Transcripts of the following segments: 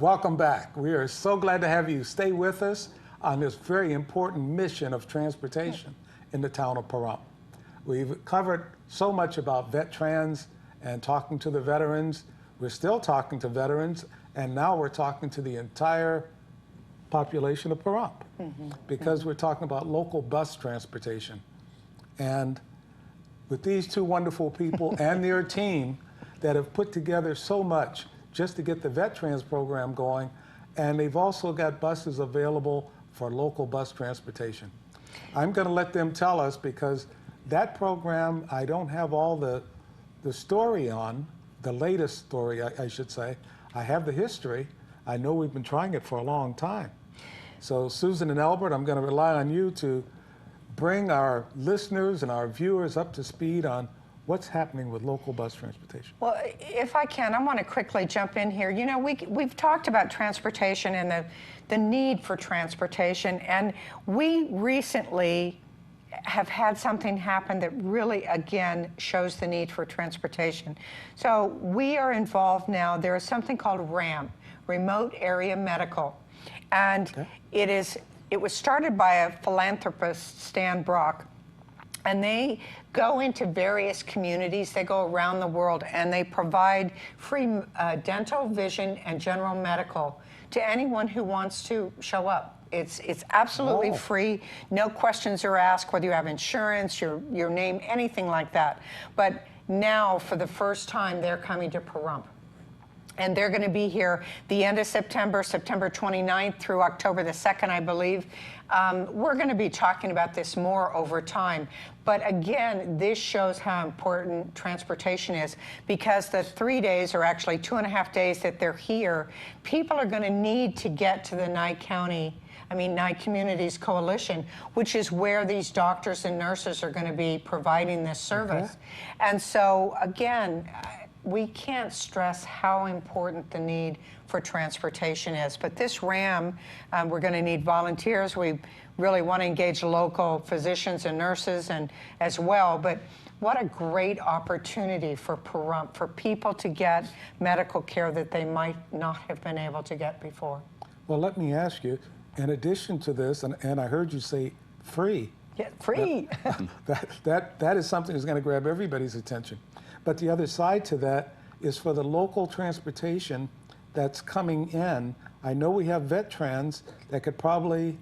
Welcome back. We are so glad to have you stay with us on this very important mission of transportation in the town of Pahrump. We've covered so much about vet trans and talking to the veterans. We're still talking to veterans, and now we're talking to the entire population of Pahrump because we're talking about local bus transportation. And with these two wonderful people and their team that have put together so much just to get the vet trans program going, and they've also got buses available for local bus transportation. I'm going to let them tell us, because that program, I don't have all the story on, the latest story, I should say. I have the history. I know we've been trying it for a long time. So Susan and Albert, I'm going to rely on you to bring our listeners and our viewers up to speed on what's happening with local bus transportation. Well, if I can, I want to quickly jump in here. You know, we've talked about transportation and the need for transportation, and we recently have had something happen that really, again, shows the need for transportation. So we are involved now. There is something called RAM, Remote Area Medical, and it was started by a philanthropist, Stan Brock, and they go into various communities. They go around the world, and they provide free dental, vision, and general medical to anyone who wants to show up. It's absolutely free. No questions are asked, whether you have insurance, your name, anything like that. But now, for the first time, they're coming to Pahrump. And they're going to be here the end of September, September 29th through October the 2nd, I believe. We're going to be talking about this more over time. But again, this shows how important transportation is, because the 3 days, or actually 2.5 days that they're here, people are going to need to get to the Nye County, Nye Communities Coalition, which is where these doctors and nurses are going to be providing this service. And so, again, we can't stress how important the need for transportation is. But this RAM, we're going to need volunteers. We really want to engage local physicians and nurses and as well. But what a great opportunity for Pahrump, for people to get medical care that they might not have been able to get before. Well, let me ask you, in addition to this, and I heard you say free. Yeah, free. That is something that's going to grab everybody's attention. But the other side to that is for the local transportation that's coming in. I know we have vet trans that could probably,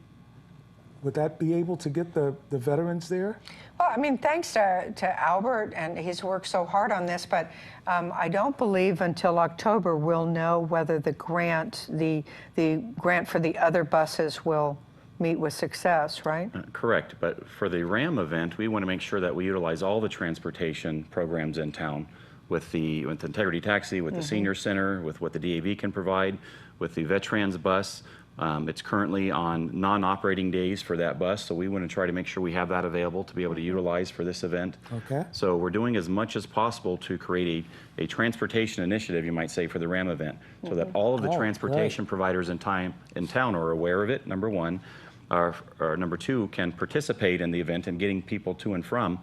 would that be able to get the veterans there? Well, thanks to Albert, and he's worked so hard on this, but I don't believe until October we'll know whether the grant for the other buses will meet with success, right? Correct, but for the RAM event, we want to make sure that we utilize all the transportation programs in town with the Integrity Taxi, with the Senior Center, with what the DAV can provide, with the Vetrans bus. It's currently on non-operating days for that bus, so we want to try to make sure we have that available to be able to utilize for this event. Okay. So we're doing as much as possible to create a transportation initiative, you might say, for the RAM event, so that all of the transportation providers in town are aware of it, number one. Or number two, can participate in the event and getting people to and from,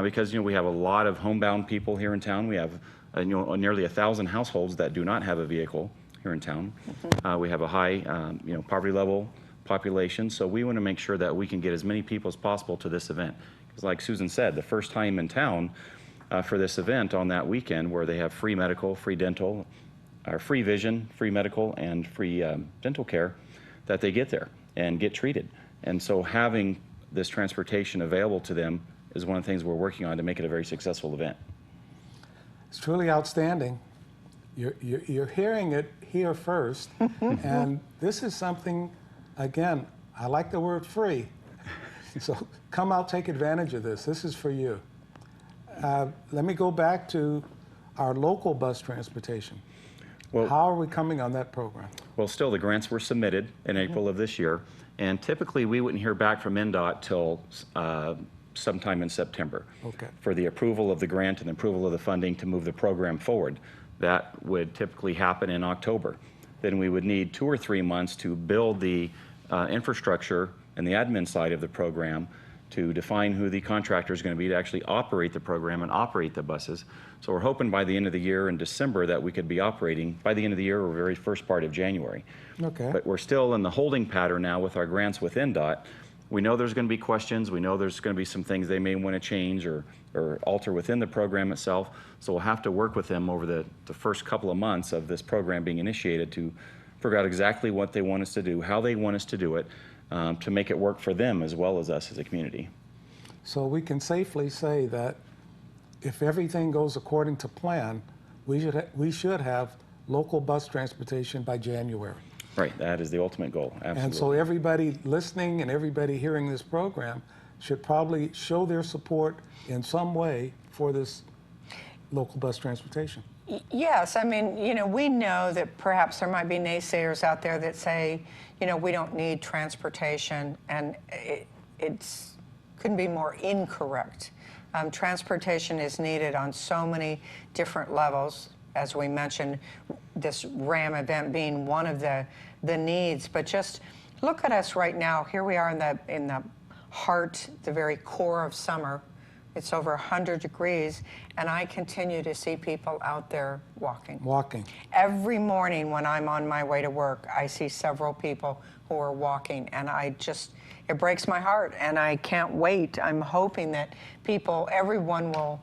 because we have a lot of homebound people here in town. We have nearly 1,000 households that do not have a vehicle here in town. We have a high poverty level population, so we want to make sure that we can get as many people as possible to this event. Because like Susan said, the first time in town for this event on that weekend, where they have free medical, free dental, or free vision, free medical, and free dental care, that they get there and get treated. And so having this transportation available to them is one of the things we're working on to make it a very successful event. It's truly outstanding. You're hearing it here first, and this is something, again, I like the word free. So come out, take advantage of this. This is for you. Let me go back to our local bus transportation. Well, how are we coming on that program? Well, still, the grants were submitted in April of this year, and typically we wouldn't hear back from NDOT till sometime in September for the approval of the grant and the approval of the funding to move the program forward. That would typically happen in October. Then we would need 2 or 3 months to build the infrastructure and the admin side of the program to define who the contractor is going to be to actually operate the program and operate the buses. So we're hoping by the end of the year in December that we could be operating by the end of the year or very first part of January. Okay. But we're still in the holding pattern now with our grants with NDOT. We know there's going to be questions. We know there's going to be some things they may want to change or alter within the program itself. So we'll have to work with them over the first couple of months of this program being initiated to figure out exactly what they want us to do, how they want us to do it, to make it work for them as well as us as a community. So we can safely say that if everything goes according to plan, we should have local bus transportation by January. Right, that is the ultimate goal, absolutely. And so everybody listening and everybody hearing this program should probably show their support in some way for this local bus transportation. Yes, I mean, we know that perhaps there might be naysayers out there that say, we don't need transportation, and it's couldn't be more incorrect. Transportation is needed on so many different levels, as we mentioned, this RAM event being one of the needs. But just look at us right now. Here we are in the heart, the very core of summer. It's over 100 degrees, and I continue to see people out there walking. Walking. Every morning when I'm on my way to work, I see several people who are walking, and it breaks my heart, and I can't wait. I'm hoping that everyone will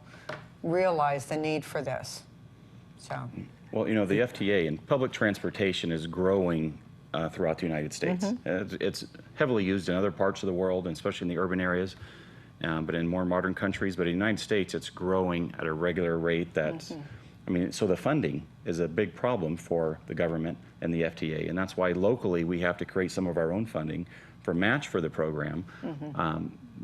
realize the need for this. So. Well, the FTA and public transportation is growing throughout the United States. Mm-hmm. It's heavily used in other parts of the world, and especially in the urban areas. But in more modern countries, but in the United States, it's growing at a regular rate that's, so the funding is a big problem for the government and the FTA, and that's why locally we have to create some of our own funding for match for the program,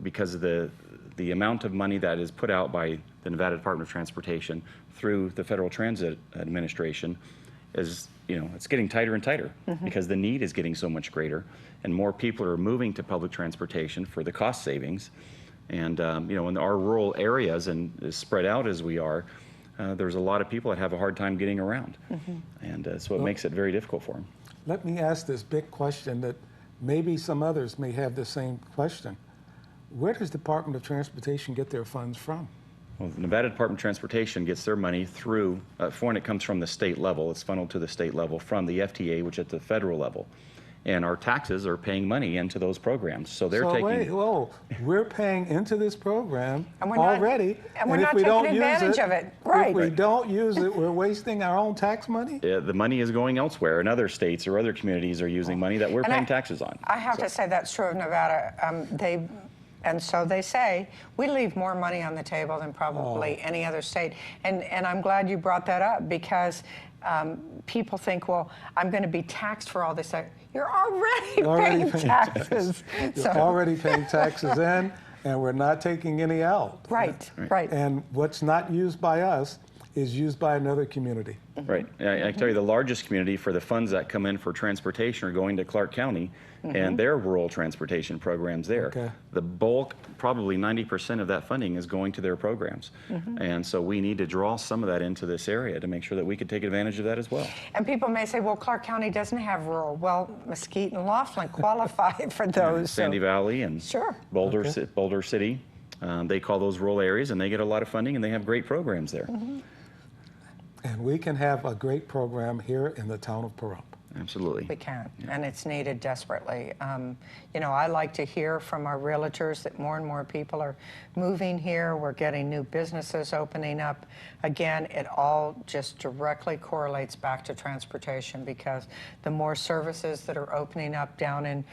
because of the amount of money that is put out by the Nevada Department of Transportation through the Federal Transit Administration is, it's getting tighter and tighter because the need is getting so much greater, and more people are moving to public transportation for the cost savings. And, in our rural areas and as spread out as we are, there's a lot of people that have a hard time getting around. And so it makes it very difficult for them. Let me ask this big question that maybe some others may have the same question. Where does the Department of Transportation get their funds from? Well, the Nevada Department of Transportation gets their money through, for when it comes from the state level, it's funneled to the state level from the FTA, which is at the federal level. And our taxes are paying money into those programs. So they're taking... we're paying into this program and already. And we're not taking advantage of it. Right. If we don't use it, we're wasting our own tax money? The money is going elsewhere, and other states or other communities are using money that we're paying taxes on. I have to say that's true of Nevada. And so they say, we leave more money on the table than probably any other state. And I'm glad you brought that up, because people think, well, I'm going to be taxed for all this. You're already paying taxes. You're already paying taxes in, and we're not taking any out. Right. And what's not used by us is used by another community. Right. I can tell you the largest community for the funds that come in for transportation are going to Clark County and their rural transportation programs there. Okay. The bulk, probably 90% of that funding is going to their programs. And so we need to draw some of that into this area to make sure that we could take advantage of that as well. And people may say, well, Clark County doesn't have rural. Well, Mesquite and Laughlin qualify for those. Sandy Valley and Boulder City, they call those rural areas, and they get a lot of funding, and they have great programs there. And we can have a great program here in the town of Pahrump. Absolutely. We can, and it's needed desperately. I like to hear from our realtors that more and more people are moving here. We're getting new businesses opening up. Again, it all just directly correlates back to transportation, because the more services that are opening up down in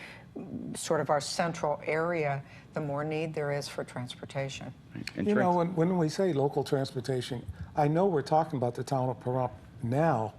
sort of our central area, the more need there is for transportation. When we say local transportation, I know we're talking about the town of Pahrump now,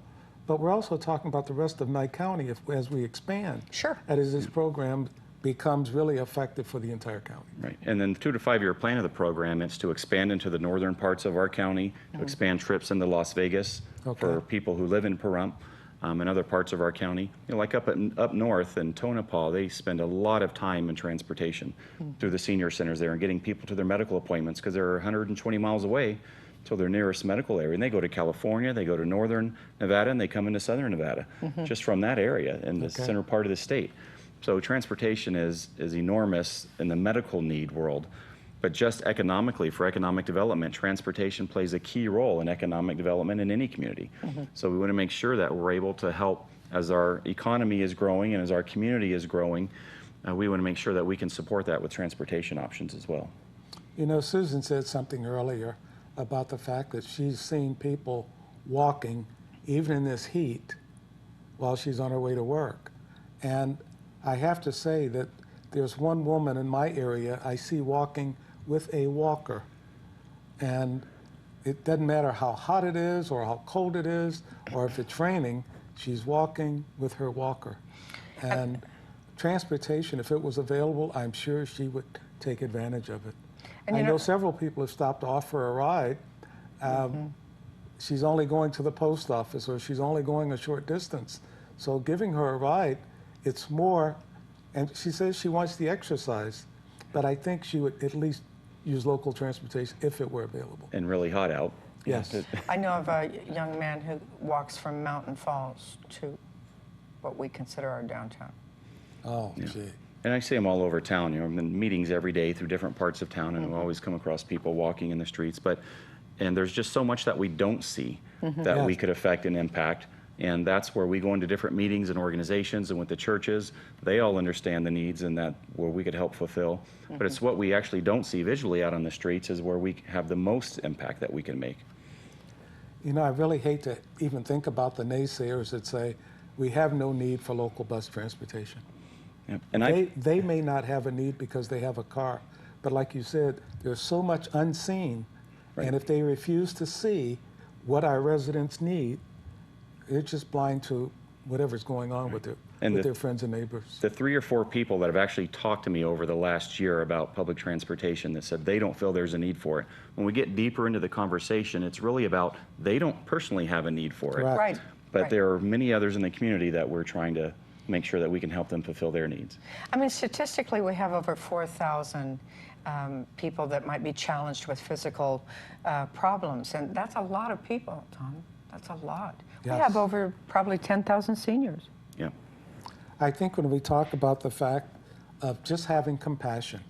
but we're also talking about the rest of Nye County as we expand. Sure. As this program becomes really effective for the entire county. Right. And then the 2 to 5 year plan of the program is to expand into the northern parts of our county, to expand trips into Las Vegas for people who live in Pahrump. And other parts of our county, like up north in Tonopah, they spend a lot of time in transportation through the senior centers there and getting people to their medical appointments, because they're 120 miles away to their nearest medical area. And they go to California, they go to northern Nevada, and they come into southern Nevada, just from that area in the center part of the state. So transportation is enormous in the medical need world, but just economically, for economic development, transportation plays a key role in economic development in any community. So we want to make sure that we're able to help as our economy is growing and as our community is growing. We want to make sure that we can support that with transportation options as well. You know, Susan said something earlier about the fact that she's seen people walking, even in this heat, while she's on her way to work. And I have to say that there's one woman in my area I see walking with a walker. And it doesn't matter how hot it is or how cold it is or if it's raining, she's walking with her walker. And transportation, if it was available, I'm sure she would take advantage of it. And I know several people have stopped to offer a ride. She's only going to the post office or she's only going a short distance. So giving her a ride, it's more, and she says she wants the exercise, but I think she would at least use local transportation if it were available. And really hot out. Yes. I know of a young man who walks from Mountain Falls to what we consider our downtown. Oh, gee. And I see them all over town. You know, I'm in meetings every day through different parts of town, and we always come across people walking in the streets. And there's just so much that we don't see that we could affect and impact. And that's where we go into different meetings and organizations and with the churches. They all understand the needs and that where we could help fulfill. But it's what we actually don't see visually out on the streets is where we have the most impact that we can make. You know, I really hate to even think about the naysayers that say we have no need for local bus transportation. Yep. And they may not have a need because they have a car. But like you said, there's so much unseen. Right. And if they refuse to see what our residents need, they're just blind to whatever's going on with their friends and neighbors. The 3 or 4 people that have actually talked to me over the last year about public transportation that said they don't feel there's a need for it. When we get deeper into the conversation, it's really about they don't personally have a need for it. Correct. Right. But there are many others in the community that we're trying to make sure that we can help them fulfill their needs. I mean, statistically, we have over 4,000 people that might be challenged with physical problems, and that's a lot of people, Tom. That's a lot. Yes. We have over probably 10,000 seniors. Yeah. I think when we talk about the fact of just having compassion,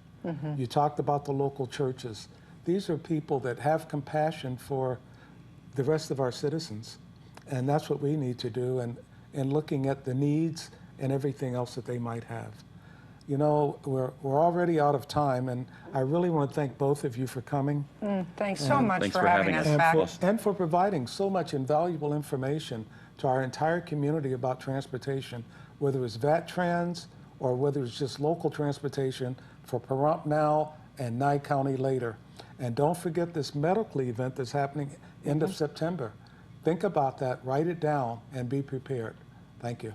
you talked about the local churches. These are people that have compassion for the rest of our citizens, and that's what we need to do, and looking at the needs and everything else that they might have. You know, we're already out of time, and I really want to thank both of you for coming. Thanks so much Thanks for for having having us us. back. And for providing so much invaluable information to our entire community about transportation, whether it's VATTrans or whether it's just local transportation for Pahrump now and Nye County later. And don't forget this medical event that's happening end of September. Think about that, write it down, and be prepared. Thank you.